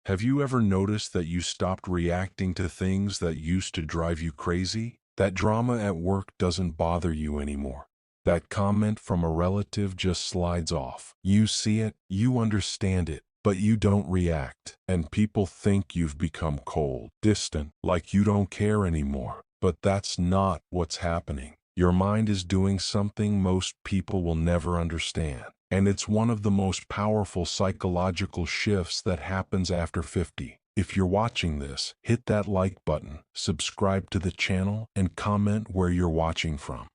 Have you ever noticed that you stopped reacting to things that used to drive you crazy? That drama at work doesn't bother you anymore. That comment from a relative just slides off. You see it, you understand it, but you don't react. And people think you've become cold, distant, like you don't care anymore. But that's not what's happening. Your mind is doing something most people will never understand. And it's one of the most powerful psychological shifts that happens after 50. If you're watching this, hit that like button, subscribe to the channel, and comment where you're watching from.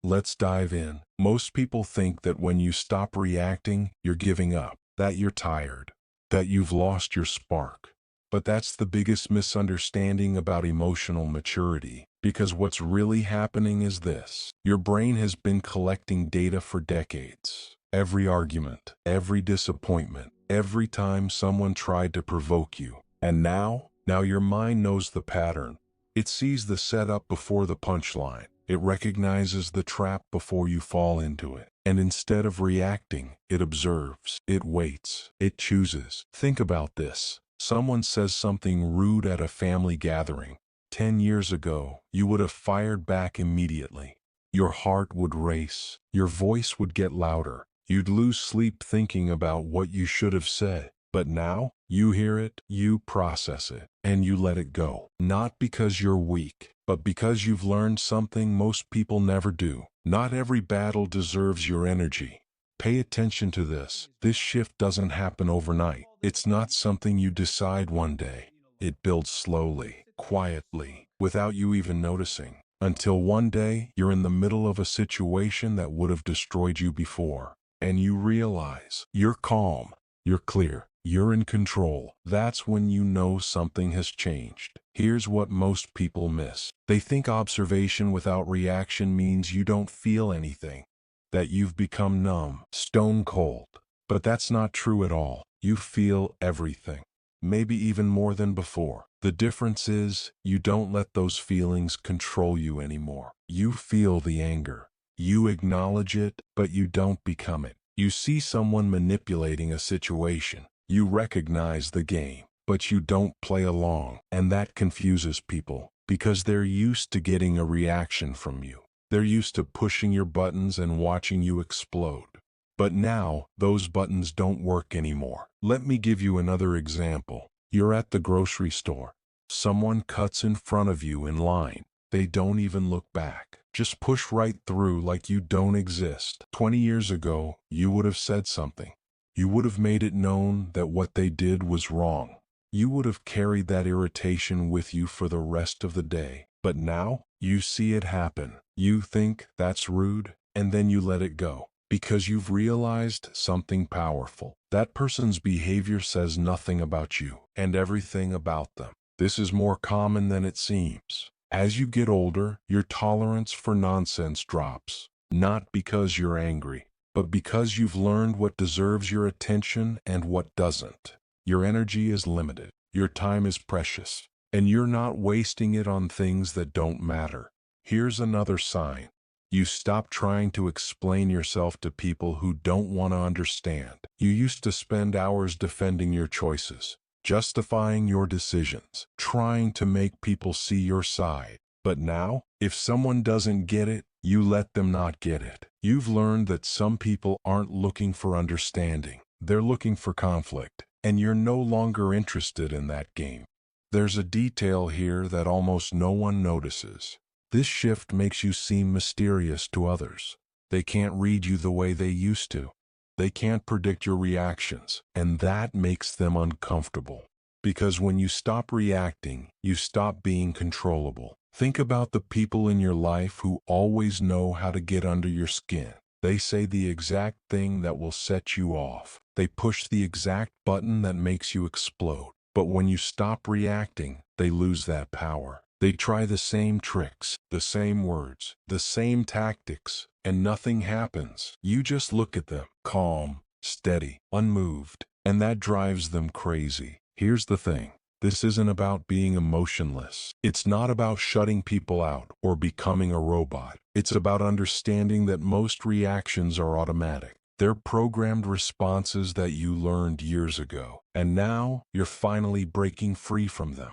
Let's dive in. Most people think that when you stop reacting, you're giving up, that you're tired, that you've lost your spark. But that's the biggest misunderstanding about emotional maturity, because what's really happening is this. Your brain has been collecting data for decades. Every argument, every disappointment, every time someone tried to provoke you. And now your mind knows the pattern. It sees the setup before the punchline. It recognizes the trap before you fall into it. And instead of reacting, it observes, it waits, it chooses. Think about this. Someone says something rude at a family gathering. 10 years ago, you would have fired back immediately. Your heart would race. Your voice would get louder. You'd lose sleep thinking about what you should have said. But now, you hear it, you process it, and you let it go. Not because you're weak, but because you've learned something most people never do. Not every battle deserves your energy. Pay attention to this. This shift doesn't happen overnight. It's not something you decide one day. It builds slowly, quietly, without you even noticing. Until one day, you're in the middle of a situation that would have destroyed you before. And you realize you're calm, you're clear, you're in control. That's when you know something has changed. Here's what most people miss. They think observation without reaction means you don't feel anything, that you've become numb, stone cold. But that's not true at all. You feel everything, maybe even more than before. The difference is you don't let those feelings control you anymore. You feel the anger. You acknowledge it, but you don't become it. You see someone manipulating a situation. You recognize the game, but you don't play along. And that confuses people, because they're used to getting a reaction from you. They're used to pushing your buttons and watching you explode. But now, those buttons don't work anymore. Let me give you another example. You're at the grocery store. Someone cuts in front of you in line. They don't even look back. Just push right through like you don't exist. 20 years ago, you would have said something. You would have made it known that what they did was wrong. You would have carried that irritation with you for the rest of the day. But now, you see it happen. You think that's rude, and then you let it go. Because you've realized something powerful. That person's behavior says nothing about you, and everything about them. This is more common than it seems. As you get older, your tolerance for nonsense drops. Not because you're angry, but because you've learned what deserves your attention and what doesn't. Your energy is limited. Your time is precious. And you're not wasting it on things that don't matter. Here's another sign. You stop trying to explain yourself to people who don't want to understand. You used to spend hours defending your choices, justifying your decisions, trying to make people see your side. But now, if someone doesn't get it, you let them not get it. You've learned that some people aren't looking for understanding. They're looking for conflict, and you're no longer interested in that game. There's a detail here that almost no one notices. This shift makes you seem mysterious to others. They can't read you the way they used to. They can't predict your reactions, and that makes them uncomfortable. Because when you stop reacting, you stop being controllable. Think about the people in your life who always know how to get under your skin. They say the exact thing that will set you off. They push the exact button that makes you explode. But when you stop reacting, they lose that power. They try the same tricks, the same words, the same tactics, and nothing happens. You just look at them, calm, steady, unmoved, and that drives them crazy. Here's the thing. This isn't about being emotionless. It's not about shutting people out or becoming a robot. It's about understanding that most reactions are automatic. They're programmed responses that you learned years ago, and now you're finally breaking free from them.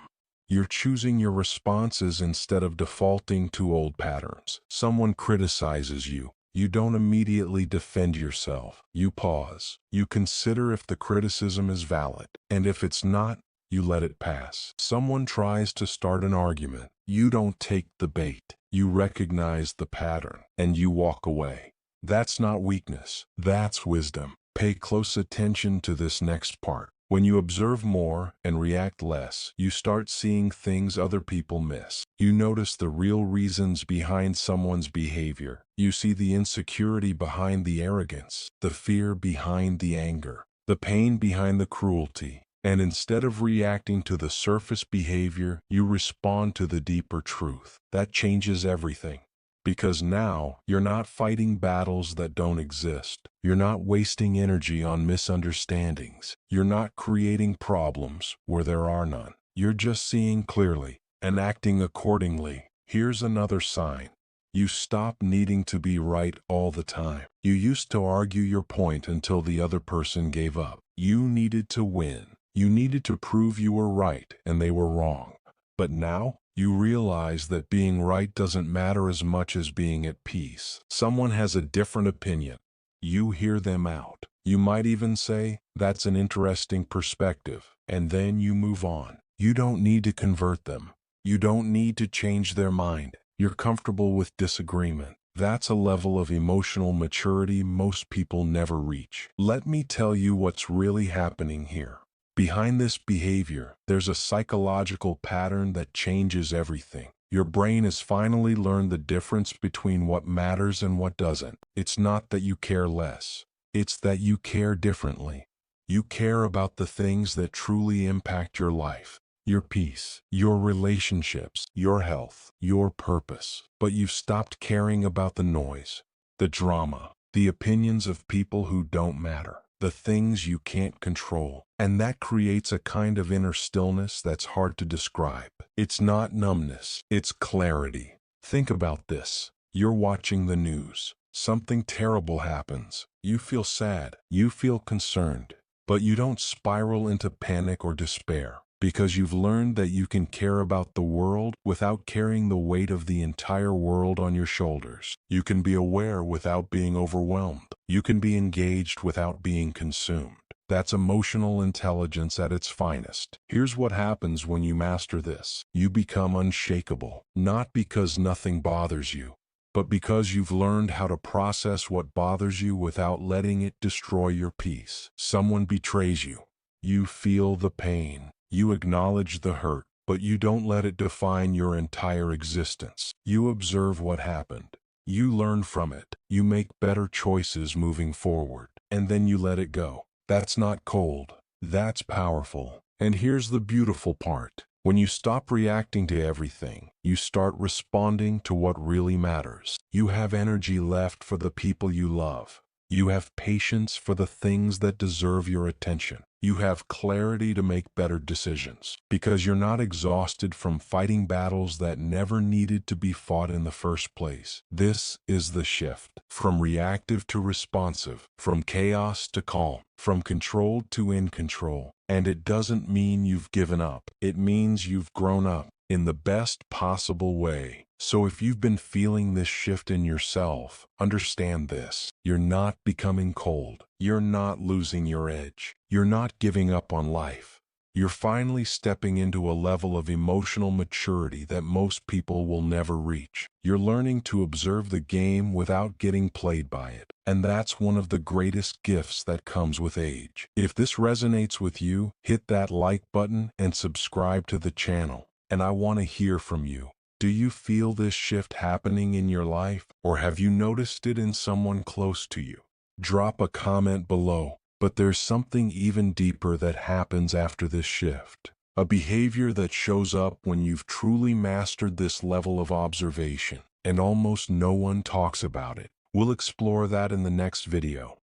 You're choosing your responses instead of defaulting to old patterns. Someone criticizes you. You don't immediately defend yourself. You pause. You consider if the criticism is valid, and if it's not, you let it pass. Someone tries to start an argument. You don't take the bait. You recognize the pattern, and you walk away. That's not weakness. That's wisdom. Pay close attention to this next part. When you observe more and react less, you start seeing things other people miss. You notice the real reasons behind someone's behavior. You see the insecurity behind the arrogance, the fear behind the anger, the pain behind the cruelty. And instead of reacting to the surface behavior, you respond to the deeper truth. That changes everything. Because now, you're not fighting battles that don't exist. You're not wasting energy on misunderstandings. You're not creating problems where there are none. You're just seeing clearly and acting accordingly. Here's another sign. You stop needing to be right all the time. You used to argue your point until the other person gave up. You needed to win. You needed to prove you were right and they were wrong. But now, you realize that being right doesn't matter as much as being at peace. Someone has a different opinion. You hear them out. You might even say, "That's an interesting perspective," and then you move on. You don't need to convert them. You don't need to change their mind. You're comfortable with disagreement. That's a level of emotional maturity most people never reach. Let me tell you what's really happening here. Behind this behavior, there's a psychological pattern that changes everything. Your brain has finally learned the difference between what matters and what doesn't. It's not that you care less. It's that you care differently. You care about the things that truly impact your life, your peace, your relationships, your health, your purpose. But you've stopped caring about the noise, the drama, the opinions of people who don't matter, the things you can't control. And that creates a kind of inner stillness that's hard to describe. It's not numbness, it's clarity. Think about this. You're watching the news. Something terrible happens. You feel sad. You feel concerned. But you don't spiral into panic or despair. Because you've learned that you can care about the world without carrying the weight of the entire world on your shoulders. You can be aware without being overwhelmed. You can be engaged without being consumed. That's emotional intelligence at its finest. Here's what happens when you master this. You become unshakable, not because nothing bothers you, but because you've learned how to process what bothers you without letting it destroy your peace. Someone betrays you. You feel the pain. You acknowledge the hurt, but you don't let it define your entire existence. You observe what happened. You learn from it. You make better choices moving forward, and then you let it go. That's not cold. That's powerful. And here's the beautiful part. When you stop reacting to everything, you start responding to what really matters. You have energy left for the people you love. You have patience for the things that deserve your attention. You have clarity to make better decisions because you're not exhausted from fighting battles that never needed to be fought in the first place. This is the shift from reactive to responsive, from chaos to calm, from controlled to in control. And it doesn't mean you've given up. It means you've grown up in the best possible way. So if you've been feeling this shift in yourself, understand this. You're not becoming cold. You're not losing your edge. You're not giving up on life. You're finally stepping into a level of emotional maturity that most people will never reach. You're learning to observe the game without getting played by it. And that's one of the greatest gifts that comes with age. If this resonates with you, hit that like button and subscribe to the channel. And I want to hear from you. Do you feel this shift happening in your life, or have you noticed it in someone close to you? Drop a comment below. But there's something even deeper that happens after this shift. A behavior that shows up when you've truly mastered this level of observation, and almost no one talks about it. We'll explore that in the next video.